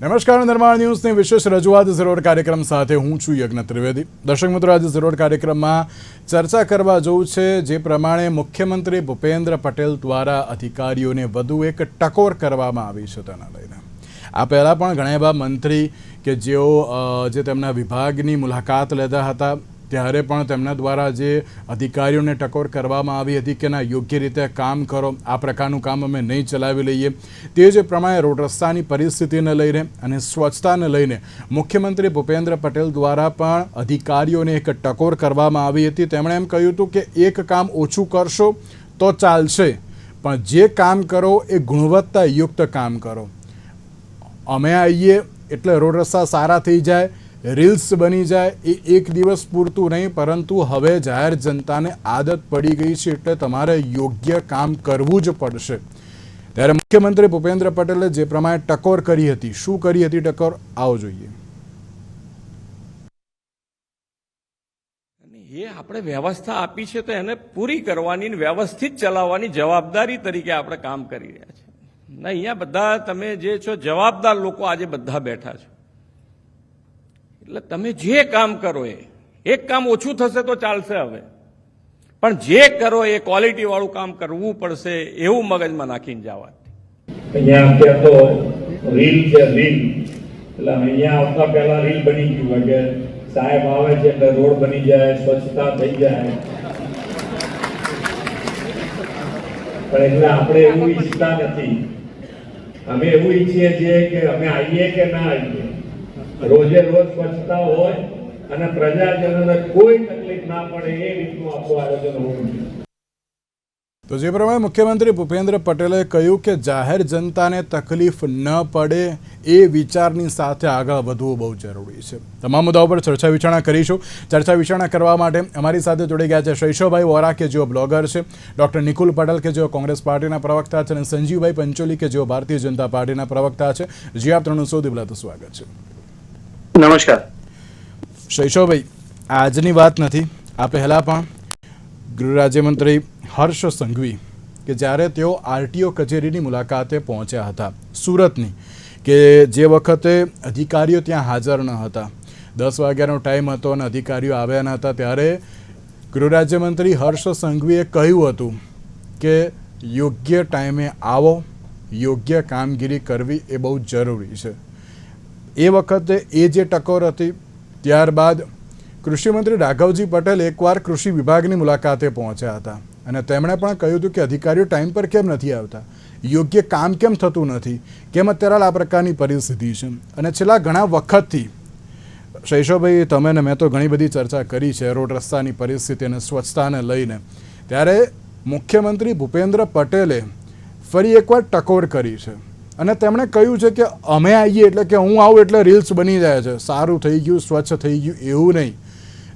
નમસ્કાર, નિર્માણ ન્યૂઝની વિશેષ રજૂઆત ઝરોડ કાર્યક્રમ સાથે હું છું યજ્ઞ ત્રિવેદી। દર્શક મિત્રો, આજે ઝરોડ કાર્યક્રમમાં ચર્ચા કરવા જવું છે જે પ્રમાણે મુખ્યમંત્રી ભૂપેન્દ્ર પટેલ દ્વારા અધિકારીઓને વધુ એક ટકોર કરવામાં આવી છે તેના લઈને આ પહેલાં પણ ઘણા એવા મંત્રી કે જેઓ તેમના વિભાગની મુલાકાત લેતા હતા ત્યારે પણ તેમના દ્વારા જે અધિકારીઓને ટકોર કરવામાં આવી હતી કે ના યોગ્ય રીતે કામ કરો, આ પ્રકારનું કામ અમે નહીં ચલાવી લઈએ। તે જ પ્રમાણે રોડ રસ્તાની પરિસ્થિતિને લઈને અને સ્વચ્છતાને લઈને મુખ્યમંત્રી ભૂપેન્દ્ર પટેલ દ્વારા પણ અધિકારીઓને એક ટકોર કરવામાં આવી હતી। તેમણે એમ કહ્યું હતું કે એક કામ ઓછું કરશો તો ચાલશે, પણ જે કામ કરો એ ગુણવત્તાયુક્ત કામ કરો। અમે આવીએ એટલે રોડ રસ્તા સારા થઈ જાય, રીલ્સ બની જાય એ એક દિવસ પૂરતું નહીં, પરંતુ હવે જાહેર જનતાને આદત પડી ગઈ છે એટલે તમારે યોગ્ય કામ કરવું જ પડશે। ત્યારે મુખ્યમંત્રી ભૂપેન્દ્ર પટેલે જે પ્રમાણે ટકોર કરી હતી, શું કરી હતી ટકોર, આવો જોઈએ। એ આપણે વ્યવસ્થા આપી છે તો એને પૂરી કરવાની, વ્યવસ્થિત ચલાવવાની જવાબદારી તરીકે આપણે કામ કરી રહ્યા છીએ। ના, અહીંયા બધા તમે જે છો જવાબદાર લોકો આજે બધા બેઠા છો, એટલે તમે જે કામ કરો એ એક કામ ઓછું થશે તો ચાલશે હવે, પણ જે કરો એ ક્વોલિટી વાળું કામ કરવું પડશે એવું મગજમાં નાખીને જવા। અહીંયા અત્યારે તો રીલ છે, રીલ એટલે અહીંયા આવતા પહેલા રીલ બની ગયું કે સાહેબ આવે છે એટલે રોડ બની જાય, સ્વચ્છતા થઈ જાય, પણ એટલે આપણે એવું ઈચ્છતા નથી। અમે એવું ઈચ્છીએ છીએ કે અમે આવીએ કે ના આવીએ, રોજે રોજ સ્વચ્છતા હોય અને પ્રજાજનોને કોઈ તકલીફ ના પડે એ રીતનું આપણું આયોજન હોવું જોઈએ। તો જે પ્રમાણે મુખ્યમંત્રી ભૂપેન્દ્ર પટેલે કહ્યું કે જાહેર જનતાને તકલીફ ન પડે એ વિચારની સાથે આગળ વધવું બહુ જરૂરી છે। તમામ મુદ્દાઓ પર ચર્ચા વિચારણા કરીશું। ચર્ચા વિચારણા કરવા માટે અમારી સાથે જોડી ગયા છે શૈશવભાઈ વોરા કે જેઓ બ્લોગર છે, ડૉક્ટર નિકુલ પટેલ કે જેઓ કોંગ્રેસ પાર્ટીના પ્રવક્તા છે, અને સંજીવભાઈ પંચોલી કે જેઓ ભારતીય જનતા પાર્ટીના પ્રવક્તા છે। જે આપ ત્રણનું સૌથી પહેલાં તો સ્વાગત છે। નમસ્કાર શૈશવભાઈ, આજની વાત નથી, આ પહેલાં પણ ગૃહ રાજ્યમંત્રી હર્ષ સંઘવી કે જ્યારે તેઓ આરટીઓ કચેરીની મુલાકાતે પહોંચ્યા હતા સુરતની, કે જે વખતે અધિકારીઓ ત્યાં હાજર ન હતા, 10 વાગ્યાનો ટાઈમ હતો અને અધિકારીઓ આવ્યા ન હતા, ત્યારે ગૃહ રાજ્યમંત્રી હર્ષ સંઘવીએ કહ્યું હતું કે યોગ્ય ટાઈમે આવો, યોગ્ય કામગીરી કરવી એ બહુ જરૂરી છે। એ વખતે એ જે ટકોર હતી, ત્યારબાદ કૃષિમંત્રી રાઘવજી પટેલ એકવાર કૃષિ વિભાગની મુલાકાતે પહોંચ્યા હતા અને તેમણે પણ કહ્યું હતું કે અધિકારીઓ ટાઈમ પર કેમ નથી આવતા, યોગ્ય કામ કેમ થતું નથી, કેમ અત્યારે આ પ્રકારની પરિસ્થિતિ છે। અને છેલ્લા ઘણા વખતથી શૈશવભાઈ, તમે ને મેં તો ઘણી બધી ચર્ચા કરી છે રોડ રસ્તાની પરિસ્થિતિ અને સ્વચ્છતાને લઈને, ત્યારે મુખ્યમંત્રી ભૂપેન્દ્ર પટેલે ફરી એકવાર ટકોર કરી છે અને તેમણે કહ્યું છે કે અમે આવીએ એટલે કે હું આવું એટલે રીલ્સ બની જાય છે, સારું થઈ ગયું, સ્વચ્છ થઈ ગયું, એવું નહીં।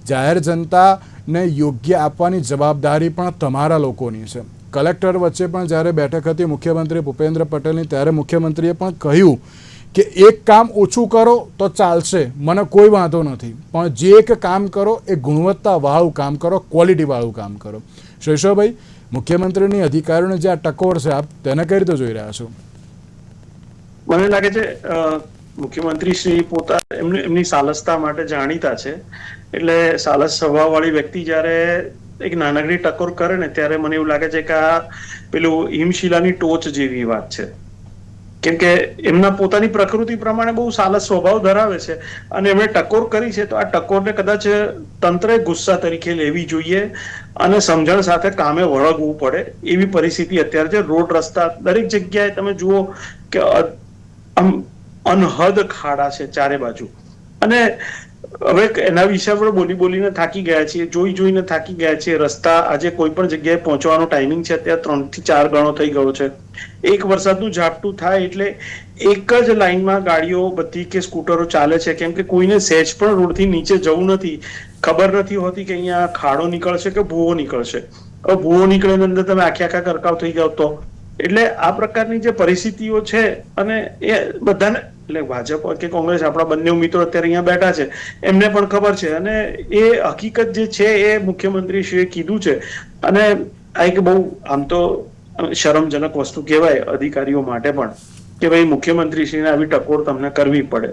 જાહેર જનતાને યોગ્ય આપવાની જવાબદારી પણ તમારા લોકોની છે। કલેક્ટર વચ્ચે પણ જ્યારે બેઠક હતી મુખ્યમંત્રી ભૂપેન્દ્ર પટેલની, ત્યારે મુખ્યમંત્રીએ પણ કહ્યું કે એક કામ ઓછું કરો તો ચાલશે, મને કોઈ વાંધો નથી, પણ જે એક કામ કરો એ ગુણવત્તાવાળું કામ કરો, ક્વોલિટીવાળું કામ કરો। શૈશવભાઈ, મુખ્યમંત્રીની અધિકારીઓને જે આ ટકોર છે, આપ તેને કઈ રીતે જોઈ રહ્યા છો? મને લાગે છે મુખ્યમંત્રી શ્રી પોતા એમની સાલસતા માટે જાણીતા છે, એટલે સાલસ સ્વભાવવાળી વ્યક્તિ જ્યારે એક નાનકડી ટકોર કરે ને ત્યારે મને એવું લાગે છે કે આ પેલું હિમશિલાની ટોચ જેવી વાત છે, કેમ કે એમના પોતાની પ્રકૃતિ પ્રમાણે બહુ સાલસ સ્વભાવ ધરાવે છે અને એમણે ટકોર કરી છે, તો આ ટકોરને કદાચ તંત્રે ગુસ્સા તરીકે લેવી જોઈએ અને સમજણ સાથે કામે વળગવું પડે એવી પરિસ્થિતિ અત્યારે છે। રોડ રસ્તા દરેક જગ્યાએ તમે જુઓ કે આમ અનહદ ખાડા છે ચારે બાજુ, અને હવે એના વિશે આપણે બોલીને થાકી ગયા છીએ, જોઈને થાકી ગયા છીએ। રસ્તા આજે કોઈ પણ જગ્યાએ પહોંચવાનો ટાઈમિંગ છે અત્યારે 3 થી 4 ગણો થઈ ગયો છે। એક વરસાદનું ઝાપટું થાય એટલે એક જ લાઈનમાં ગાડીઓ બધી કે સ્કૂટરો ચાલે છે, કેમ કે કોઈને સહેજ પણ રોડથી નીચે જવું નથી, ખબર નથી હોતી કે અહીંયા ખાડો નીકળશે કે ભૂવો નીકળશે। હવે ભૂવો નીકળે અંદર તમે આખા ગરકાવ થઈ જાવ તો, એટલે આ પ્રકારની જે પરિસ્થિતિઓ છે અને એ બધાને, એટલે ભાજપ કે કોંગ્રેસ, આપણા બંને મિત્રો અત્યારે અહીંયા બેઠા છે, એમને પણ ખબર છે અને એ હકીકત જે છે એ મુખ્યમંત્રીશ્રીએ કીધું છે। અને આ એક બહુ આમ તો શરમજનક વસ્તુ કહેવાય અધિકારીઓ માટે પણ કે ભાઈ મુખ્યમંત્રીશ્રીને આવી ટકોર તમને કરવી પડે.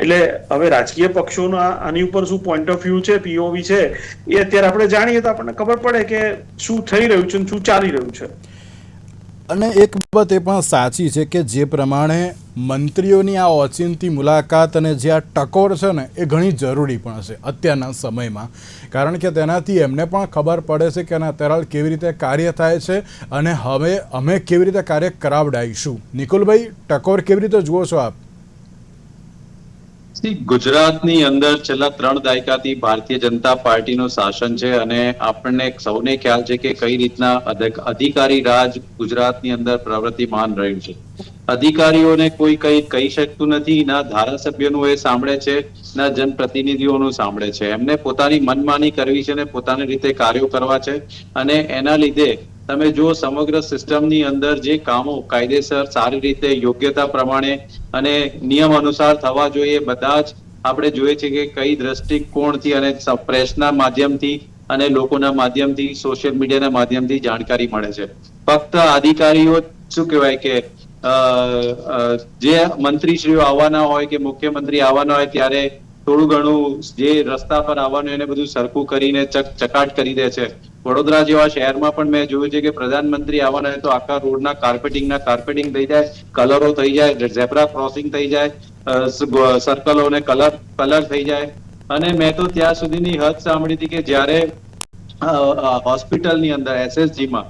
એટલે હવે રાજકીય પક્ષોનો આની ઉપર શું પોઈન્ટ ઓફ વ્યૂ છે, પીઓવી છે, એ અત્યારે આપણે જાણીએ તો આપણને ખબર પડે કે શું થઈ રહ્યું છે અને શું ચાલી રહ્યું છે. અને એક બાબત એ પણ સાચી છે કે જે પ્રમાણે મંત્રીઓની આ ઓચિંતી મુલાકાત અને જે આ ટકોર છે ને એ ઘણી જરૂરી પણ છે અત્યારના સમયમાં, કારણ કે તેનાથી એમને પણ ખબર પડે છે કે અત્યારે કેવી રીતે કાર્ય થાય છે અને હવે અમે કેવી રીતે કાર્ય કરાવડાવીશું. નિકુલભાઈ, ટકોર કેવી રીતે જુઓ છો આપ? ગુજરાતની અંદર છેલ્લા 3 દાયકાથી ભારતીય જનતા પાર્ટીનું શાસન છે અને આપણને સૌને ખ્યાલ છે કે કઈ રીતના અધિકારી રાજ ગુજરાતની અંદર પ્રવૃત્તિમાન રહ્યું છે. અધિકારીઓને કોઈ કઈ કહી શકતું નથી, ના ધારાસભ્યોનું એ સાંભળે છે, ના જનપ્રતિનિધિઓનું સાંભળે છે. એમને પોતાની મનમાની કરવી છે અને પોતાની રીતે કાર્યો કરવા છે અને એના લીધે તમે જો સમગ્ર સિસ્ટમની અંદર જે કામો કાયદેસર, સારી રીતે, યોગ્યતા પ્રમાણે અને નિયમ અનુસાર થવા જોઈએ બધા જ આપણે જોઈએ છે કે કઈ દ્રષ્ટિકોણથી અને પ્રેસના માધ્યમથી અને લોકોના માધ્યમથી, સોશિયલ મીડિયાના માધ્યમથી જાણકારી મળે છે. ફક્ત અધિકારીઓ શું કહેવાય કે જે મંત્રીશ્રીઓ આવવાના હોય કે મુખ્યમંત્રી આવવાના હોય ત્યારે થોડું ઘણું જે રસ્તા પર આવવાનું એને બધું સરખું કરીને ચકાટ કરી દે છે. વડોદરા જેવા શહેરમાં પણ મેં જોયું છે કે પ્રધાનમંત્રી આવવાના હોય તો આખા રોડના કાર્પેટિંગ થઈ જાય, કલરો થઈ જાય, ઝેબ્રા ક્રોસિંગ થઈ જાય, સર્કલોને કલર થઈ જાય. અને મેં તો ત્યાં સુધીની હદ સાંભળી હતી કે જ્યારે હોસ્પિટલની અંદર SSGમાં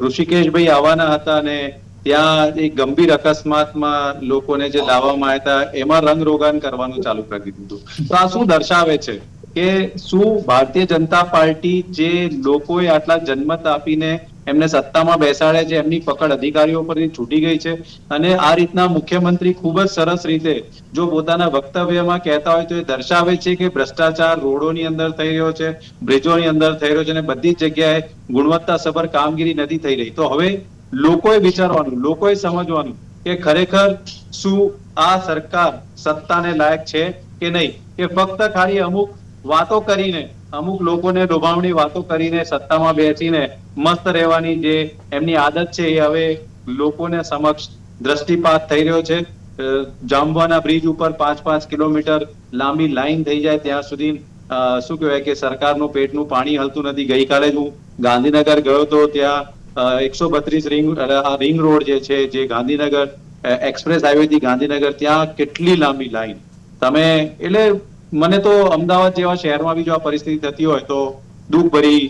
ઋષિકેશભાઈ આવવાના હતા અને ત્યાં એક ગંભીર અકસ્માતમાં લોકોને જે લાવવામાં આવ્યા હતા એમાં રંગરોગાન કરવાનું ચાલુ કરી દીધું હતું. તો આ શું દર્શાવે છે કે શું ભારતીય જનતા પાર્ટી જે લોકોએ આટલા જન્મત આપીને એમને સત્તામાં બેસાડે છે એમની પકડ અધિકારીઓ પરથી છૂટી ગઈ છે. અને આ રીતના મુખ્યમંત્રી ખૂબ જ સરસ રીતે જો પોતાના વક્તવ્યમાં કહેતા હોય તો એ દર્શાવે છે કે ભ્રષ્ટાચાર રોડોની અંદર થઈ રહ્યો છે, બ્રિજોની અંદર થઈ રહ્યો છે અને બધી જ જગ્યાએ ગુણવત્તાસભર કામગીરી નથી થઈ રહી. તો હવે લોકોએ વિચારવાનું, લોકોએ સમજવાનું કે ખરેખર શું આ સરકાર સત્તાને લાયક છે કે નહીં, કે ફક્ત ખાલી અમુક વાતો કરીને, અમુક લોકોને લોભામણી વાતો કરીને સત્તામાં બેસીને મસ્ત રહેવાની જે એમની આદત છે એ હવે લોકોને સમક્ષ દ્રષ્ટિપાત થઈ રહ્યો છે. જામવાના બ્રિજ ઉપર 5-5 કિલોમીટર લાંબી લાઈન થઈ જાય ત્યાં સુધી શું કહેવાય કે સરકારનું પેટનું પાણી હલતું નથી. ગઈકાલે જ હું ગાંધીનગર ગયો તો ત્યાં 132 રિંગ રોડ જે છે, જે ગાંધીનગર એક્સપ્રેસ હાઈવે થી ગાંધીનગર, ત્યાં કેટલી લાંબી લાઈન તમે એટલે મને તો અમદાવાદ જેવા શહેરમાં બી જો આ પરિસ્થિતિ થતી હોય તો દુઃખભરી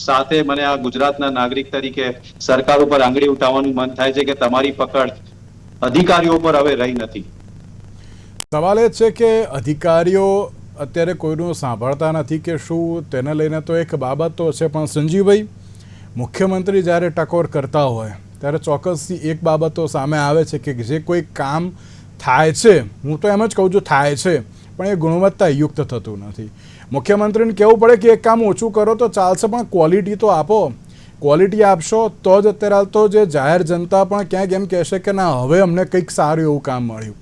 સાથે મને આ ગુજરાતના નાગરિક તરીકે સરકાર ઉપર આંગળી ઉઠાવવાનું મન થાય છે કે તમારી પકડ અધિકારીઓ પર હવે રહી નથી. સવાલ એ છે કે અધિકારીઓ અત્યારે કોઈનું સાંભળતા નથી કે શું, તેને લઈને તો એક બાબત તો છે, પણ સંજીવભાઈ, મુખ્યમંત્રી જ્યારે ટકોર કરતા હોય ત્યારે ચોક્કસથી એક બાબત તો સામે આવે છે કે જે કોઈ કામ થાય છે, હું તો એમ જ કહું છું થાય છે, પણ એ ગુણવત્તાયુક્ત થતું નથી. મુખ્યમંત્રીને કહેવું પડે કે એક કામ ઓછું કરો તો ચાલશે પણ ક્વોલિટી તો આપો. ક્વોલિટી આપશો તો જ અત્યારે તો જે જાહેર જનતા પણ ક્યાંક એમ કહેશે કે ના હવે અમને કંઈક સારું એવું કામ મળ્યું.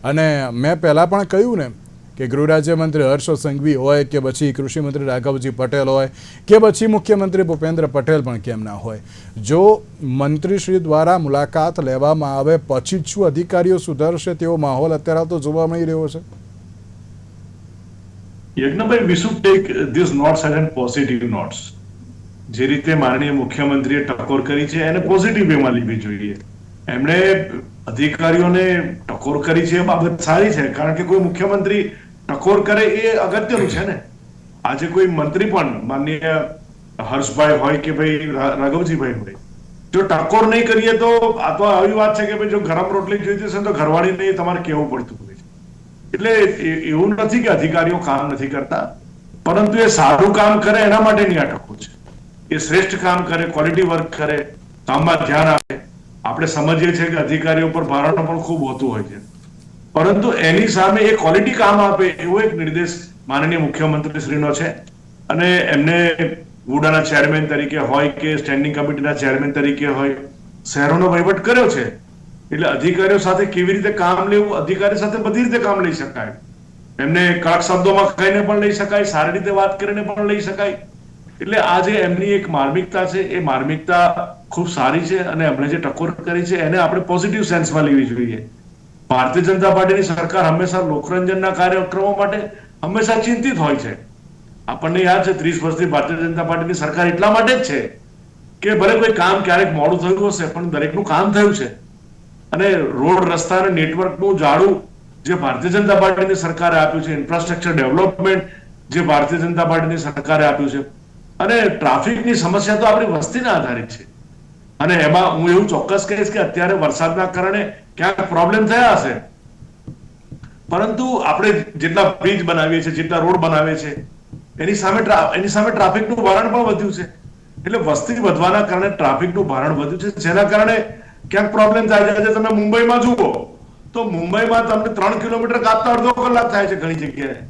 અને મેં પહેલાં પણ કહ્યું ને કે ગૃહ રાજ્યમંત્રી હર્ષ સંઘવી હોય કે પછી કૃષિમંત્રી રાઘવજી પટેલ હોય કે પછી મુખ્યમંત્રી ભૂપેન્દ્ર પટેલ પણ કેમ ના હોય, જો મંત્રીશ્રી દ્વારા મુલાકાત લેવામાં આવે પછી જ શું અધિકારીઓ સુધરશે તેવો માહોલ અત્યારે તો જોવા મળી રહ્યો છે. Yagnabhai, we should take these notes as positive notes. જે રીતે માનનીય મુખ્યમંત્રીએ ટકોર કરી છે એને પોઝિટિવ વેમાં લેવી જોઈએ. એમણે અધિકારીઓને ટકોર કરી છે એ બાબત સારી છે, કારણ કે કોઈ મુખ્યમંત્રી ટકોર કરે એ અગત્યનું છે ને. આજે કોઈ મંત્રી પણ માનનીય હર્ષભાઈ હોય કે ભાઈ રાઘવજીભાઈ હોય, જો ટકોર નહીં કરીએ તો આ તો આવી વાત છે કે ભાઈ જો ગરમ રોટલી જોઈતી છે તો ઘરવાળીને તમારે કહેવું પડતું હોય છે. એટલે એવું નથી કે અધિકારીઓ કામ નથી કરતા, પરંતુ એ સારું કામ કરે એના માટેની આ ટકોર છે. એ શ્રેષ્ઠ કામ કરે, ક્વોલિટી વર્ક કરે, કામમાં ધ્યાન આપે. આપણે સમજીએ છીએ કે અધિકારીઓ પર ભારણ પણ ખૂબ હોતું હોય છે, પરંતુ એની સામે એ ક્વોલિટી કામ આપે એવો એક નિર્દેશ માનનીય મુખ્યમંત્રી શ્રીનો છે. અને એમને વુડાના ચેરમેન તરીકે હોય કે સ્ટેન્ડિંગ કમિટીના ચેરમેન તરીકે હોય શહેરોનો વહીવટ કર્યો છે. એટલે અધિકારીઓ સાથે કેવી રીતે કામ લેવું, અધિકારી સાથે બધી રીતે કામ લઈ શકાય. એમને કડક શબ્દોમાં કહીને પણ લઈ શકાય, સારી રીતે વાત કરીને પણ લઈ શકાય. એટલે આ જે એમની એક માર્મિકતા છે એ માર્મિકતા ખૂબ સારી છે અને એમણે જે ટકોર કરી છે એને આપણે પોઝિટિવ સેન્સમાં લેવી જોઈએ. ભારતીય જનતા પાર્ટીની સરકાર હંમેશા લોકરંજનના કાર્યક્રમો માટે હંમેશા ચિંતિત હોય છે. આપણને યાદ છે 30 વર્ષથી ભારતીય જનતા પાર્ટીની સરકાર એટલા માટે જ છે કે ભલે કોઈ કામ ક્યારેક મોડું થયું હશે પણ દરેકનું કામ થયું છે. અને રોડ રસ્તા અને નેટવર્કનું જાળું જે ભારતીય જનતા પાર્ટીની સરકારે આપ્યું છે, ઇન્ફ્રાસ્ટ્રક્ચર ડેવલપમેન્ટ જે ભારતીય જનતા પાર્ટીની સરકારે આપ્યું છે, અને ટ્રાફિકની સમસ્યા તો આપણી વસ્તીના આધારિત છે. અને એમાં હું એવું ચોક્કસ કહીશ કે અત્યારે વરસાદના કારણે ક્યાંક પ્રોબ્લેમ થયા હશે, પરંતુ આપણે જેટલા બ્રિજ બનાવીએ છીએ, જેટલા રોડ બનાવીએ છીએ, એની સામે ટ્રાફિકનું ભારણ પણ વધ્યું છે. એટલે વસ્તી વધવાના કારણે ટ્રાફિકનું ભારણ વધ્યું છે, જેના કારણે ક્યાંક પ્રોબ્લેમ થાય છે. આજે તમે મુંબઈમાં જુઓ તો મુંબઈમાં તમને 3 કિલોમીટર કાપતા અડધો કલાક થાય છે ઘણી જગ્યાએ.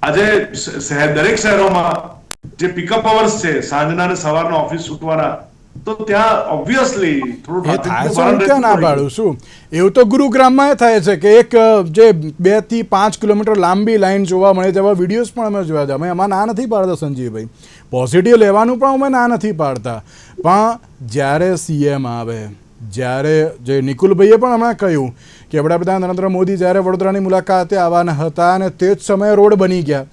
આજે દરેક શહેરોમાં જે પિકઅપ અવર્સ છે, સાંજના અને સવારના ઓફિસ છૂટવાના, તો ત્યાં ઓબ્વિયસલી થોડું એ થાય છે. હું ક્યાં ના પાડું છું. એવું તો ગુરુગ્રામમાં થાય છે કે એક જે 2 થી 5 કિલોમીટર લાંબી લાઈન જોવા મળે તેવા વિડીયોઝ પણ અમે જોયા હતા. અમે એમાં ના નથી પાડતા સંજીવભાઈ, પોઝિટિવ લેવાનું પણ અમે ના નથી પાડતા. પણ જ્યારે સીએમ આવે, જ્યારે જે નિકુલભાઈએ પણ હમણાં કહ્યું કે વડાપ્રધાન નરેન્દ્ર મોદી જ્યારે વડોદરાની મુલાકાતે આવવાના હતા અને તે જ સમયે રોડ બની ગયા,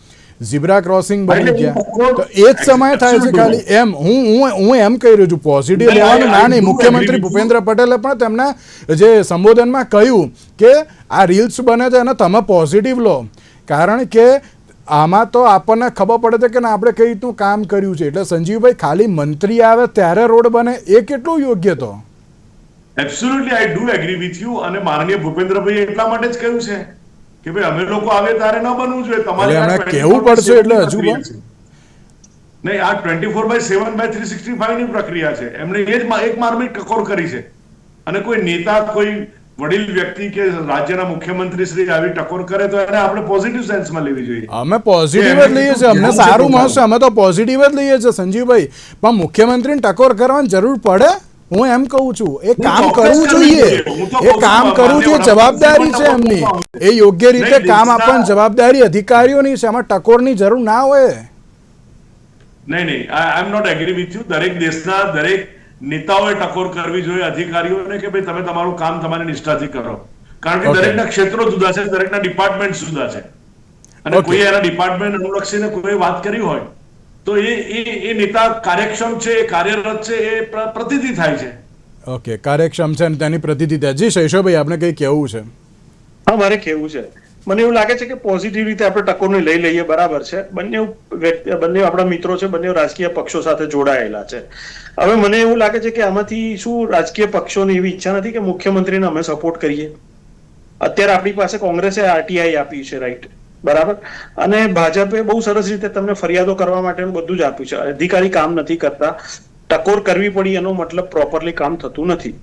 ઝીબ્રા ક્રોસિંગ બની ગયા, તો એ જ સમય થાય છે ખાલી. એમ હું એમ કહી રહ્યો છું, પોઝિટિવ લેવાનું ના નહીં. મુખ્યમંત્રી ભૂપેન્દ્ર પટેલે પણ તેમના જે સંબોધનમાં કહ્યું કે આ રીલ્સ બને છે અને તમે પોઝિટિવ લો, કારણ કે આમાં તો આપણને ખબર પડે છે કે આપણે કઈ રીતનું કામ કર્યું છે. એટલે સંજીવભાઈ, ખાલી મંત્રી આવે ત્યારે રોડ બને એ કેટલું યોગ્ય? તો absolutely I do agri with you. અને માનનીય ભૂપેન્દ્રભાઈએ એટલા માટે જ કહ્યું છે કે ભાઈ અમે લોકો આવે ત્યારે ન બનવું જોઈએ, તમારે કેવું પડશે. એટલે હજુ પણ નહીં, આ 24/7/365 ની પ્રક્રિયા છે. એમણે એ જ એક માર્મિક ટકોર કરી છે. અને કોઈ નેતા, કોઈ વડીલ વ્યક્તિ કે રાજ્યના મુખ્યમંત્રી શ્રી આવી ટકોર કરે તો એને આપણે પોઝિટિવ સેન્સમાં લેવી જોઈએ. અમે પોઝિટિવ જ લઈએ છીએ, અમને સારું મળશે, અમે તો પોઝિટિવ જ લઈએ છીએ સંજીવભાઈ. પણ મુખ્યમંત્રીને ટકોર કરવાની જરૂર પડે? હું એમ કહું છું એ કામ કરવું જોઈએ, એ કામ કરવું જોઈએ, જવાબદારી છે એમની. એ યોગ્ય રીતે કામ આપવાની જવાબદારી અધિકારીઓની છે, એમાં ટકોરની જરૂર ના હોય. નહીં, I am not agree with you. દરેક દેશના દરેક નેતાઓએ ટકોર કરવી જોઈએ અધિકારીઓને કે ભાઈ તમે તમારું કામ તમારી નિષ્ઠાથી કરો. કારણ કે દરેકના ક્ષેત્રો જુદા છે, દરેકના ડિપાર્ટમેન્ટ જુદા છે, અને કોઈ એના ડિપાર્ટમેન્ટ અનુલક્ષીને કોઈ વાત કરી હોય તો એ નેતા કાર્યક્ષમ છે, કાર્યરત છે, એ પ્રતીતિ થાય છે. ઓકે, કાર્યક્ષમ છે અને તેની પ્રતીતિ થાય. જી શૈશવભાઈ, આપણે કંઈ કહેવું છે? હા, મારે કહેવું છે. મને એવું લાગે છે કે પોઝિટિવ રીતે આપણે ટકોરને લઈ લઈએ, બરાબર છે. બંને આપણા મિત્રો છે, બંને રાજકીય પક્ષો સાથે જોડાયેલા છે. હવે મને એવું લાગે છે કે આમાંથી શું રાજકીય પક્ષોની એવી ઈચ્છા નથી કે મુખ્યમંત્રીને અમે સપોર્ટ કરીએ? અત્યારે આપણી પાસે કોંગ્રેસે આરટીઆઈ આપી છે, રાઈટ, બરાબર, અને ભાજપે બહુ સરસ રીતે તમને ફરિયાદો કરવા માટેનું બધું જ આપ્યું છે. અધિકારી કામ નથી કરતા, ટકોર કરવી પડી એનો મતલબ પ્રોપરલી કામ થતું નથી.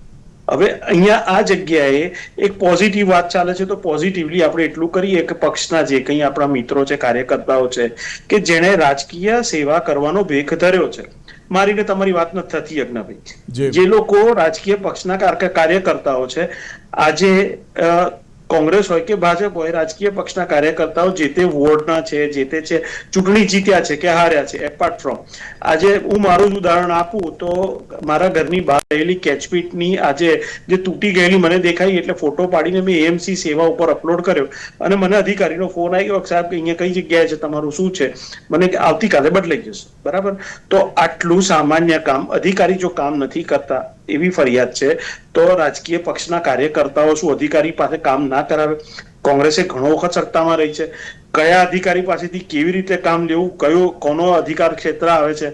હવે અહીંયા આ જગ્યાએ એક પોઝિટિવ વાત ચાલે છે, તો પોઝિટિવલી આપણે એટલું કરીએ કે પક્ષના જે કંઈ આપણા મિત્રો છે, કાર્યકર્તાઓ છે, કે જેણે રાજકીય સેવા કરવાનો ભેખ ધર્યો છે. મારી ને તમારી વાત નથી થતી યજ્ઞભાઈ, જે લોકો રાજકીય પક્ષના કાર્યકર્તાઓ છે, આજે કોંગ્રેસ હોય કે ભાજપ હોય, રાજકીય પક્ષના કાર્યકર્તાઓ જે તે વોર્ડના છે, જે તે છે, ચૂંટણી જીત્યા છે કે હાર્યા છે, એપાર્ટ ફ્રોમ, આજે હું મારું જ ઉદાહરણ આપું તો મારા ઘરની બહાર રહેલી કેચપીટની આજે જે તૂટી ગયેલી મને દેખાઈ એટલે ફોટો પાડીને મેં એએમસી સેવા ઉપર અપલોડ કર્યો, અને મને અધિકારીનો ફોન આવ્યો, સાહેબ અહીંયા કઈ જગ્યાએ છે, તમારું શું છે? મને આવતીકાલે બદલાઈ જશે, બરાબર. તો આટલું સામાન્ય કામ અધિકારી જો કામ નથી કરતા એવી ફરિયાદ છે, તો રાજકીય પક્ષના કાર્યકર્તાઓ શું અધિકારી પાસે કામ ના કરાવે? કોંગ્રેસે ઘણો વખત સત્તામાં રહી છે, કયા અધિકારી પાસેથી કેવી રીતે કામ લેવું, કોનો અધિકાર ક્ષેત્ર આવે છે.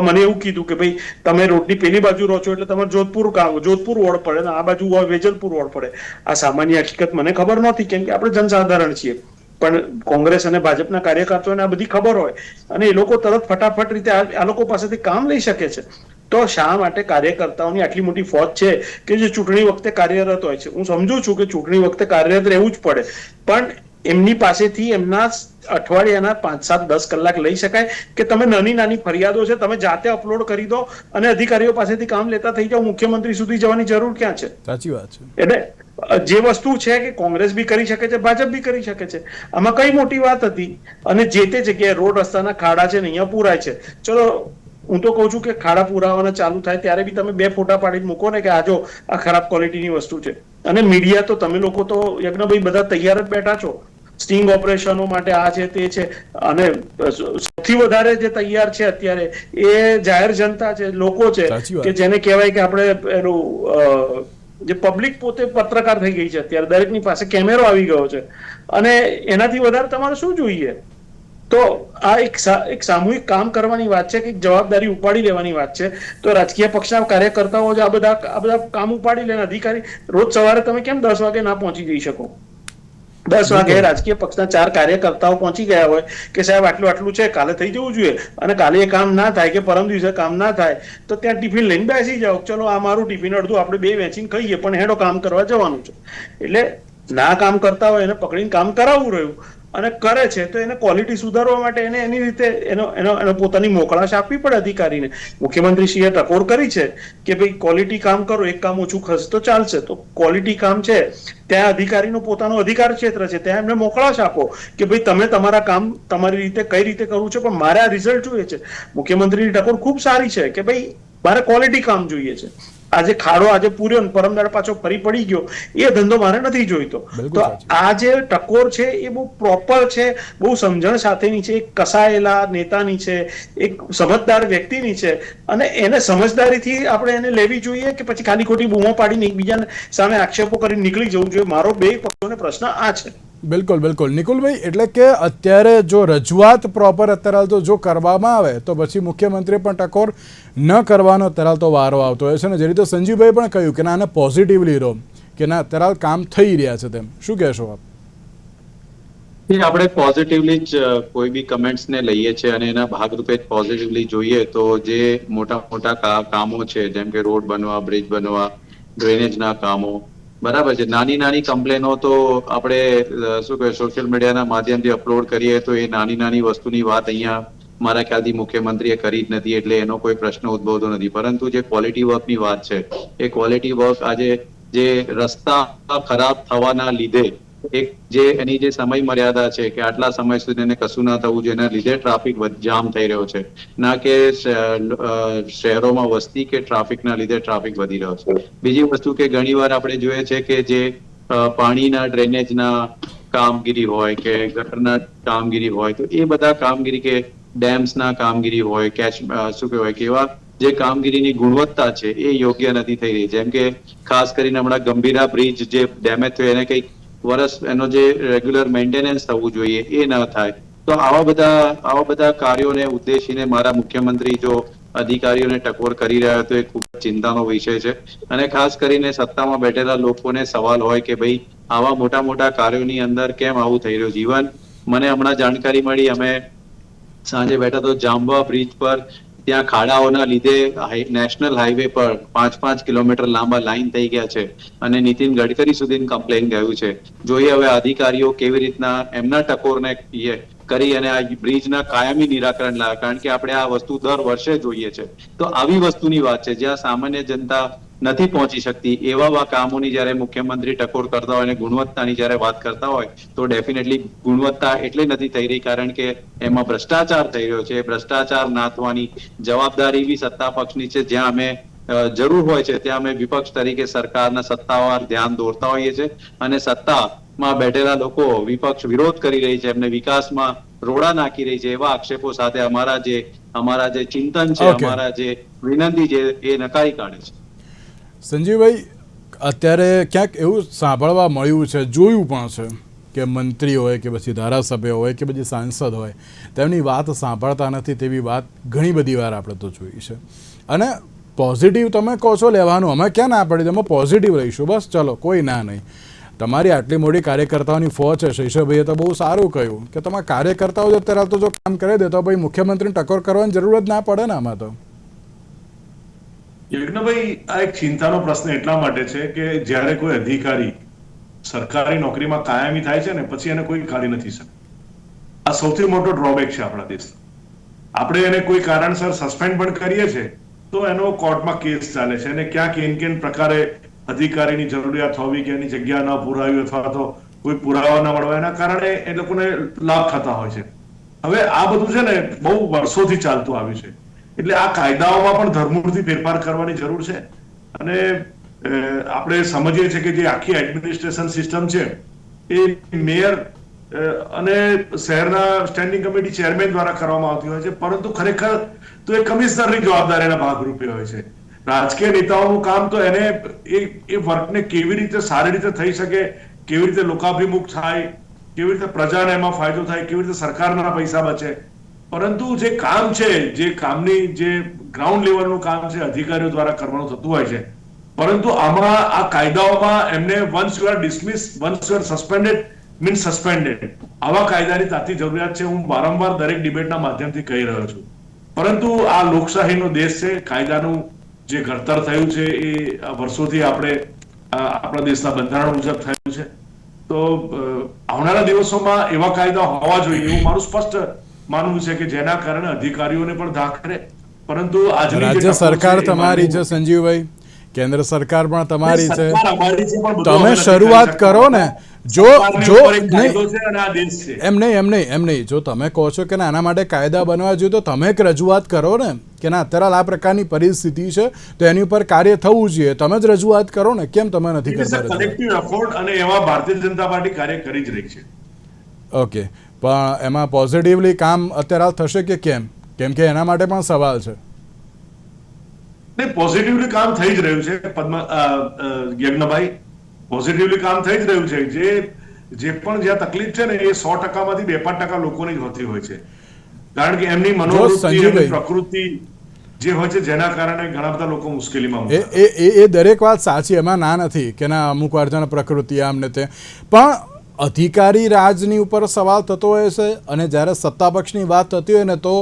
મને એવું કીધું કે ભાઈ તમે રોડની પેલી બાજુ રહો છો એટલે તમારે જોધપુર વોર્ડ પડે ને આ બાજુ વેજલપુર વોર્ડ પડે. આ સામાન્ય હકીકત મને ખબર નહોતી, કેમ કે આપણે જનસાધારણ છીએ. પણ કોંગ્રેસ અને ભાજપના કાર્યકર્તાઓને આ બધી ખબર હોય અને એ લોકો તરત ફટાફટ રીતે આ લોકો પાસેથી કામ લઈ શકે છે. તો શા માટે કાર્યકર્તાઓની આટલી મોટી ફોજ છે કે જે ચૂંટણી વખતે કાર્યરત હોય છે? હું સમજુ છું કે ચૂંટણી વખતે કાર્યરત રહેવું જ પડે, પણ એમની પાસેથી એમના અઠવાડિયાના 5-7-10 કલાક લઈ શકાય કે તમે નાની નાની ફરિયાદો છે તમે જાતે અપલોડ કરી દો અને અધિકારીઓ પાસેથી કામ લેતા થઈ જાઓ. મુખ્યમંત્રી સુધી જવાની જરૂર ક્યાં છે? સાચી વાત છે. એટલે જે વસ્તુ છે કે કોંગ્રેસ બી કરી શકે છે, ભાજપ બી કરી શકે છે, આમાં કઈ મોટી વાત હતી? અને જે તે જગ્યાએ રોડ રસ્તાના ખાડા છે ને અહીંયા પૂરાય છે, ચલો હું તો કહું છું કે ખાડા પુરાવાના ચાલુ થાય ત્યારે બી તમે 2 ફોટા પાડીને મૂકો ને કે આ જો આ ખરાબ ક્વોલિટીની વસ્તુ છે. અને મીડિયા તો તમે લોકો તો યજ્ઞભાઈ બધા તૈયાર જ બેઠા છો સ્ટિંગ ઓપરેશનો માટે, આ છે તે છે. અને સૌથી વધારે જે તૈયાર છે અત્યારે એ જાહેર જનતા છે, લોકો છે, કે જેને કહેવાય કે આપણે એનું જે પબ્લિક પોતે પત્રકાર થઈ ગઈ છે અત્યારે, દરેકની પાસે કેમેરો આવી ગયો છે. અને એનાથી વધારે તમારે શું જોઈએ? તો આ એક સામૂહિક કામ કરવાની વાત છે, કે જવાબદારી ઉપાડી લેવાની વાત છે. તો રાજકીય પક્ષના કાર્યકર્તાઓ આ બધા કામ ઉપાડી લે. અધિકારી રોજ સવારે તમે કેમ 10 વાગે ના પહોંચી જઈ શકો? 10 વાગે રાજકીય પક્ષના 4 કાર્યકર્તાઓ પહોંચી ગયા હોય કે સાહેબ આટલું છે, કાલે થઈ જવું જોઈએ, અને કાલે એ કામ ના થાય કે પરમ દિવસે કામ ના થાય તો ત્યાં ટિફિન લઈને બેસી જાઓ, ચલો આ મારું ટિફિન, અડધું આપણે 2 વેચીને ખાઈએ, પણ હેડો કામ કરવા જવાનું છે. એટલે ના કામ કરતા હોય એને પકડીને કામ કરાવવું રહ્યું અને કરે છે તો એને ક્વોલિટી સુધારવા માટે એને એની રીતે એનો પોતાની મોકળાશ આપવી પડે અધિકારીને. મુખ્યમંત્રીશ્રીએ ટકોર કરી છે કે ભાઈ ક્વોલિટી કામ કરો, એક કામ ઓછું ખર્ચ તો ચાલશે. તો ક્વોલિટી કામ છે ત્યાં અધિકારીનો પોતાનો અધિકાર ક્ષેત્ર છે, ત્યાં એમને મોકળાશ આપો કે ભાઈ તમે તમારા કામ તમારી રીતે કઈ રીતે કરવું છે, પણ મારે આ રિઝલ્ટ જોઈએ છે. મુખ્યમંત્રીની ટકોર ખૂબ સારી છે કે ભાઈ મારે ક્વોલિટી કામ જોઈએ છે. આજે ખાડો આજે પૂર્યો ને પરમદાડ પાછો ફરી પડી ગયો, એ ધંધો મારે નથી જોઈતો. તો આ જે ટકોર છે એ બહુ પ્રોપર છે, બહુ સમજણ સાથેની છે, એક કસાયેલા નેતાની છે, એક સમજદાર વ્યક્તિની છે. અને એને સમજદારીથી આપણે એને લેવી જોઈએ કે પછી ખાલી ખોટી બૂમો પાડીને એકબીજાને સામે આક્ષેપો કરીને નીકળી જવું જોઈએ? મારો 2 પક્ષોને પ્રશ્ન આ છે. બિલકુલ બિલકુલ નિકુલભાઈ, એટલે કે અત્યારે જો રજૂઆત પ્રોપર અત્યારે તો જો કરવામાં આવે તો પછી મુખ્યમંત્રી પણ ટકોર ન કરવાનો અત્યારે તો વારો આવતો હોય છે ને. જે રીતે સંજીવભાઈ પણ કહ્યું કે ના આને પોઝિટિવલી રહો, કે ના અત્યારે કામ થઈ રહ્યા છે, તેમ શું કહેશો આપ? આપણે પોઝિટિવલી જ કોઈ બી કમેન્ટ્સ ને લઈએ છીએ અને એના ભાગરૂપે જ પોઝિટિવલી જોઈએ તો જે મોટા કામો છે, જેમ કે રોડ બનવા, બ્રિજ બનવા, ડ્રેનેજના કામો, બરાબર છે. નાની કમ્પ્લેનો તો આપણે શું કહે સોશિયલ મીડિયાના માધ્યમથી અપલોડ કરીએ તો એ નાની વસ્તુની વાત અહીંયા મારા ખ્યાલથી મુખ્યમંત્રીએ કરી જ નથી, એટલે એનો કોઈ પ્રશ્ન ઉદ્ભવતો નથી. પરંતુ જે ક્વોલિટી વર્કની વાત છે, એ ક્વોલિટી વર્ક આજે જે રસ્તા ખરાબ થવાના લીધે એક જે એની જે સમય મર્યાદા છે કે આટલા સમય સુધી એને કશું ના થવું જોઈએ, એના લીધે ટ્રાફિક જામ થઈ રહ્યો છે, ના કે શહેરોમાં વસ્તી કે ટ્રાફિકના લીધે ટ્રાફિક વધી રહ્યો છે. બીજી વસ્તુ કે ઘણીવાર આપણે જોઈએ છે કે જે પાણીના ડ્રેનેજના કામગીરી હોય કે ગટરના કામગીરી હોય, તો એ બધા કામગીરી કે ડેમ્સના કામગીરી હોય, શું કહેવાય કે એવા જે કામગીરીની ગુણવત્તા છે એ યોગ્ય નથી થઈ રહી. જેમ કે ખાસ કરીને હમણાં ગંભીરા બ્રિજ જે ડેમેજ થયો એને કંઈક વર્ષ એનો જે રેગ્યુલર મેન્ટેનન્સ થવું જોઈએ એ ન થાય. તો આવા બધા કાર્યોને ઉદ્દેશીને મારા મુખ્યમંત્રી જો અધિકારીઓને ટકોર કરી રહ્યા તો એ ખૂબ ચિંતાનો વિષય છે. અને ખાસ કરીને સત્તામાં બેઠેલા લોકોને સવાલ હોય કે ભાઈ આવા મોટા કાર્યોની અંદર કેમ આવું થઈ રહ્યું? જીવન મને હમણાં જાણકારી મળી, અમે સાંજે બેઠા તો જાંબવા બ્રિજ પર ત્યાં ખાડાઓના લીધે નેશનલ હાઈવે પર 5-5 કિલોમીટર લાંબા લાઈન થઈ ગયા છે અને નીતિન ગડકરી સુધી કમ્પ્લેન ગયું છે. જોઈએ હવે અધિકારીઓ કેવી રીતના એમના ટકોરને કરી અને આ બ્રિજના કાયમી નિરાકરણ લાવે, કારણ કે આપણે આ વસ્તુ દર વર્ષે જોઈએ છે. તો આવી વસ્તુની વાત છે જ્યાં સામાન્ય જનતા નથી પહોંચી શકતી, એવા કામોની જયારે મુખ્યમંત્રી ટકોર કરતા હોય અને ગુણવત્તાની જયારે વાત કરતા હોય તો ડેફિનેટલી ગુણવત્તા એટલે નથી થઈ રહી કારણ કે એમાં ભ્રષ્ટાચાર થઈ રહ્યો છે. ભ્રષ્ટાચાર નાથવાની જવાબદારી બી સત્તા પક્ષની છે. જ્યાં અમે જરૂર હોય છે ત્યાં અમે વિપક્ષ તરીકે સરકારના સત્તાવાર ધ્યાન દોરતા હોઈએ છીએ અને સત્તામાં બેઠેલા લોકો વિપક્ષ વિરોધ કરી રહી છે, એમને વિકાસમાં રોડા નાખી રહી છે, એવા આક્ષેપો સાથે અમારા જે ચિંતન છે, અમારા જે વિનંતી છે એ નકારી કાઢે છે. સંજીવભાઈ, અત્યારે ક્યાંક એવું સાંભળવા મળ્યું છે, જોયું પણ છે કે મંત્રી હોય કે પછી ધારાસભ્ય હોય કે પછી સાંસદ હોય તેમની વાત સાંભળતા નથી, તેવી વાત ઘણી બધી વાર આપણે તો જોઈ છે. અને પોઝિટિવ તમે કહો છો લેવાનું, અમે ક્યાં ના પડી, તમે પોઝિટિવ રહીશું, બસ ચલો કોઈ ના નહીં. તમારી આટલી મોટી કાર્યકર્તાઓની ફોજ છે, શૈશવભાઈએ તો બહુ સારું કહ્યું કે તમારા કાર્યકર્તાઓ જો અત્યારે તો જો કામ કરી દે તો ભાઈ મુખ્યમંત્રીને ટકોર કરવાની જરૂર જ ના પડે ને આમાં તો. યજ્ઞભાઈ, આ એક ચિંતાનો પ્રશ્ન એટલા માટે છે કે જ્યારે કોઈ અધિકારી સરકારી નોકરીમાં કાયમી થાય છે ને પછી એને કોઈ કાઢી નથી શકતું. આ સૌથી મોટો ડ્રોબેક છે આપણા દેશનો. આપણે એને કોઈ કારણસર સસ્પેન્ડ પણ કરીએ છીએ તો એનો કોર્ટમાં કેસ ચાલે છે અને ક્યાંક કેન પ્રકારે અધિકારીની જરૂરિયાત હોવી કે એની જગ્યા ન પુરાવી અથવા તો કોઈ પુરાવા ન મળવા એના કારણે એ લોકોને લાભ થતા હોય છે. હવે આ બધું છે ને બહુ વર્ષોથી ચાલતું આવ્યું છે, એટલે આ કાયદાઓમાં પણ ધરમૂળથી ફેરફાર કરવાની જરૂર છે. અને આપણે સમજીએ છીએ કે જે આખી એડમિનિસ્ટ્રેશન સિસ્ટમ છે એ મેયર અને શહેરના સ્ટેન્ડિંગ કમિટી ચેરમેન દ્વારા કરવામાં આવતી હોય છે, પરંતુ ખરેખર તો એ કમિશનરની જવાબદારીના ભાગરૂપે હોય છે. રાજકીય નેતાઓનું કામ તો એને એ વર્કને કેવી રીતે સારી રીતે થઈ શકે, કેવી રીતે લોકાભિમુખ થાય, કેવી રીતે પ્રજાને એમાં ફાયદો થાય, કેવી રીતે સરકારના પૈસા બચે. પરંતુ જે કામ છે, જે કામની જે ગ્રાઉન્ડ લેવલનું કામ છે અધિકારીઓ દ્વારા કરવાનું થતું હોય છે, પરંતુ આમાં આ કાયદાઓમાં એમને once you are dismiss, once you are suspended means suspended, આવા કાયદાની તાતી જરૂરિયાત છે. હું વારંવાર દરેક ડિબેટના માધ્યમથી કહી રહ્યો છું. પરંતુ આ લોકશાહીનો દેશ છે, કાયદાનું જે ઘડતર થયું છે એ વર્ષોથી આપણા દેશના બંધારણ મુજબ થયું છે. તો આવનારા દિવસોમાં એવા કાયદા હોવા જોઈએ એવું મારું સ્પષ્ટ માનવું છે કે જેના કારણે અધિકારીઓને પણ ધાક રહે. પરંતુ રાજ્ય સરકાર તમારી છે સંજીવભાઈ, કેન્દ્ર સરકાર પણ તમારી છે, તમે શરૂઆત કરો ને. જો એમ નહીં, જો તમે કહો છો કે આના માટે કાયદા બનવા જોઈએ તો તમે એક રજૂઆત કરો ને કે ના અત્યારે આ પ્રકારની પરિસ્થિતિ છે તો એની ઉપર કાર્ય થવું જોઈએ. તમે જ રજૂઆત કરો ને, કેમ તમે નથી કરતા? કલેક્ટિવ એફર્ટ અને એમાં ભારતીય જનતા પાર્ટી કાર્ય કરી જ રહી છે. ઓકે, પણ એમાં પોઝિટિવલી કામ અત્યારે થશે કે કેમ? કેમ કે એના માટે પણ સવાલ છે. પોઝિટિવલી કામ થઈ જ રહ્યું છે યજ્ઞભાઈ, પોઝિટિવલી કામ થઈ જ રહ્યું છે. જે પણ જ્યાં તકલીફ છે ને એ 100%માંથી 2-5% લોકોની જ હોતી હોય છે, કારણ કે એમની મનોવૃત્તિ અને પ્રકૃતિ જે હોય છે જેના કારણે ઘણા બધા લોકો મુશ્કેલીમાં એ દરેક વાત સાચી, એમાં ના નથી કે ના અમુક વાર છે પ્રકૃતિ આમ ને તે, પણ અધિકારી રાજની ઉપર સવાલ થતો હોય છે અને જ્યારે સત્તા પક્ષની વાત થતી હોય ને તો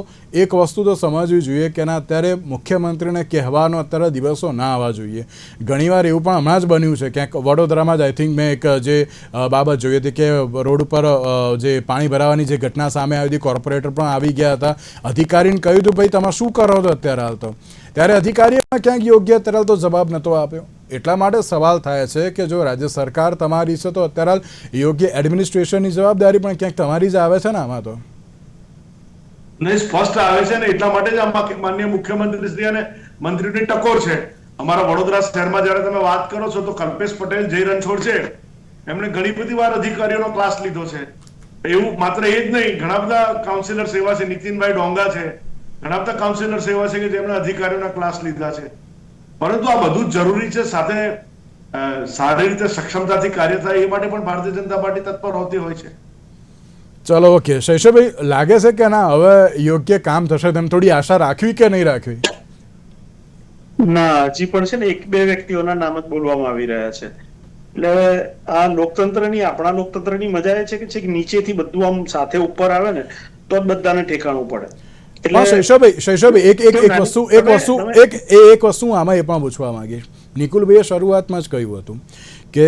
એક વસ્તુ તો સમજવી જોઈએ કે ના અત્યારે મુખ્યમંત્રીને કહેવાનો અત્યારે દિવસો ના આવવા જોઈએ. ઘણીવાર એવું પણ હમણાં જ બન્યું છે ક્યાંક વડોદરામાં જ આઈ થિંક મેં એક જે બાબત જોઈ હતી કે રોડ ઉપર જે પાણી ભરાવાની જે ઘટના સામે આવી હતી, કોર્પોરેટર પણ આવી ગયા હતા, અધિકારીને કહ્યું હતું ભાઈ તમે શું કરો છો અત્યારે હાલ તો, ત્યારે અધિકારીએ ક્યાંક યોગ્ય અત્યારે તો જવાબ નહોતો આપ્યો. એટલા માટે સવાલ થાય છે કે જો રાજ્ય સરકાર તમારી છે તો અત્યારે યોગ્ય એડમિનિસ્ટ્રેશનની જવાબદારી પણ ક્યાંક તમારી જ આવે છે ને આમાં તો. નહીં, સ્પષ્ટ આવે છે ને, એટલા માટે જ આમાં માનનીય મુખ્યમંત્રી શ્રી અને મંત્રીની ટકોર છે. અમારા વડોદરા શહેરમાં જયારે તમે વાત કરો છો તો કલ્પેશ પટેલ, જય રણછોડ છે, એમણે ઘણી બધી વાર અધિકારીઓનો ક્લાસ લીધો છે. એવું માત્ર એ જ નહીં, ઘણા બધા કાઉન્સિલર સેવા છે, નીતિનભાઈ ડોંગા છે, ઘણા બધા કાઉન્સિલર સેવા છે કે જેમણે અધિકારીઓના ક્લાસ લીધા છે. પરંતુ આ બધું જ જરૂરી છે, સાથે સારી રીતે સક્ષમતાથી કાર્ય થાય એ માટે પણ ભારતીય જનતા પાર્ટી તત્પર હોતી હોય છે. ચલો ઓકે, શૈશવભાઈ લાગે છે કે ના હવે યોગ્ય કામ થશે તેમ થોડી આશા રાખવી કે નહીં રાખવી? ના, હજી પણ છે ને 1-2 વ્યક્તિઓના નામ જ બોલવામાં આવી રહ્યા છે. એટલે આ લોકતંત્રની, આપણા લોકતંત્રની મજા એ છે કે નીચેથી બધું આમ સાથે ઉપર આવે ને તો જ બધાને ઠેકાણું પડે. શૈશવભાઈ એક વસ્તુ આમાં એ પણ પૂછવા માંગીશ. નિકુલભાઈએ શરૂઆતમાં જ કહ્યું હતું કે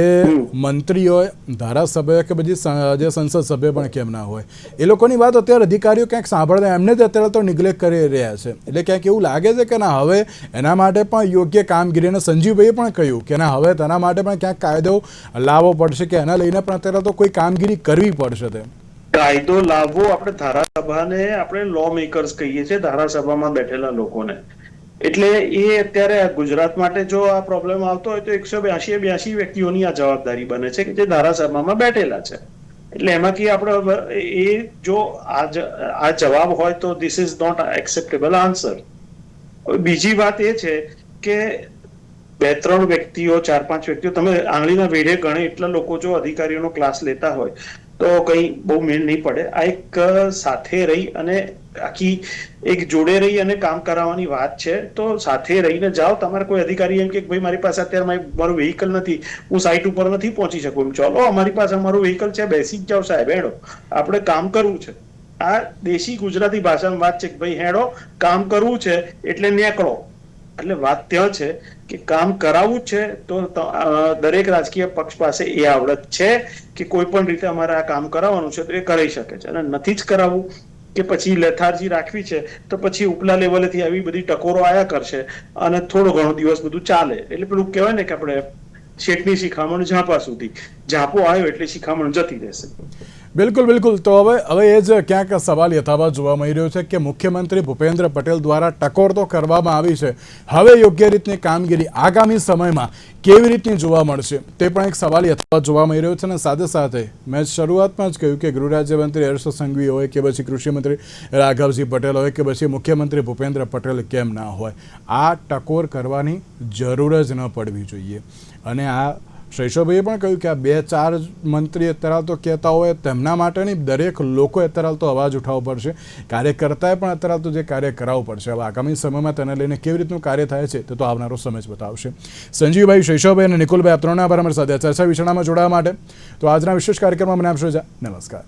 મંત્રીઓ, ધારાસભ્ય કે બધી જે સંસદ સભ્ય પણ કેમ ના હોય, એ લોકોની વાત અત્યારે અધિકારીઓ ક્યાંક સાંભળતા એમને જ અત્યારે તો નિગ્લેક્ટ કરી રહ્યા છે. એટલે ક્યાંક એવું લાગે છે કે ના હવે એના માટે પણ યોગ્ય કામગીરી, અને સંજીવભાઈએ પણ કહ્યું કે ના હવે તેના માટે પણ ક્યાંક કાયદો લાવવો પડશે કે એના લઈને પણ અત્યારે તો કોઈ કામગીરી કરવી પડશે. તેમ કાયદો લાવવો, આપણે ધારાસભાને આપણે લો મેકર્સ કહીએ છીએ, ધારાસભામાં બેઠેલા લોકોને. એટલે એ અત્યારે ગુજરાત માટે જો આ પ્રોબ્લેમ આવતો હોય તો 182 વ્યક્તિઓની આ જવાબદારી બને છે કે જે ધારાસભામાં બેઠેલા છે. એટલે એમાંથી આપણે એ જો આ જવાબ હોય તો this is not acceptable answer. બીજી વાત એ છે કે 2-3 વ્યક્તિઓ, 4-5 વ્યક્તિઓ, તમે આંગળીના વેઢે ગણે એટલા લોકો જો અધિકારીઓનો ક્લાસ લેતા હોય તો કઈ બહુ મેળ નહીં પડે. આ એક સાથે રહી અને આખી એક જોડે રહી અને કામ કરાવવાની વાત છે. તો સાથે રહીને જાઓ. તમારે કોઈ અધિકારી એમ કે ભાઈ મારી પાસે અત્યારે મારું વેહિકલ નથી, હું સાઇટ ઉપર નથી પહોંચી શકું, ચલો અમારી પાસે અમારું વેહિકલ છે, બેસી જ જાઓ સાહેબ, હેડો, આપણે કામ કરવું છે. આ દેશી ગુજરાતી ભાષામાં વાત છે કે ભાઈ હેડો, કામ કરવું છે એટલે નીકળો. એટલે વાત ત્યાં છે કે કામ કરાવવું છે તો દરેક રાજકીય પક્ષ પાસે એ આવડત છે કે કોઈ પણ રીતે અમારે આ કામ કરાવવાનું છે તો એ કરી શકે છે. અને નથી જ કરાવવું કે પછી લેથાર્જી રાખવી છે તો પછી ઉપલા લેવલેથી આવી બધી ટકોરો આયા કરશે અને થોડો ઘણો દિવસ બધું ચાલે. એટલે પેલું કહેવાય ને કે આપણે શેઠની શિખામણ ઝાપા સુધી, ઝાપો આવ્યો એટલે શિખામણ જતી રહેશે. બિલકુલ બિલકુલ. તો હવે એ જ ક્યાંક સવાલ યથાવત જોવા મળી રહ્યો છે કે મુખ્યમંત્રી ભૂપેન્દ્ર પટેલ દ્વારા ટકોર તો કરવામાં આવી છે, હવે યોગ્ય રીતની કામગીરી આગામી સમયમાં કેવી રીતની જોવા મળશે તે પણ એક સવાલ યથાવત જોવા મળી રહ્યો છે. અને સાથે સાથે મેં શરૂઆતમાં જ કહ્યું કે ગૃહ રાજ્યમંત્રી હર્ષ સંઘવી હોય કે પછી કૃષિમંત્રી રાઘવજી પટેલ હોય કે પછી મુખ્યમંત્રી ભૂપેન્દ્ર પટેલ કેમ ના હોય, આ ટકોર કરવાની જરૂર જ ન પડવી જોઈએ. અને આ શૈશવભાઈએ પણ કહ્યું કે આ 2-4 મંત્રી અત્યારે તો કહેતા હોય તેમના માટેની દરેક લોકો અત્યારે તો અવાજ ઉઠાવવો પડશે, કાર્યકર્તાએ પણ અત્યારે તો જે કાર્ય કરાવવું પડશે. હવે આગામી સમયમાં તેને લઈને કેવી રીતનું કાર્ય થાય છે તે તો આવનારો સમય જ બતાવશે. સંજીવભાઈ, શૈશવભાઈ અને નિકુલભાઈ, આપ ત્રણના આભાર અમારી સાથે ચર્ચા વિચારણામાં જોડાવા માટે. તો આજના વિશેષ કાર્યક્રમમાં મને આપશો. નમસ્કાર.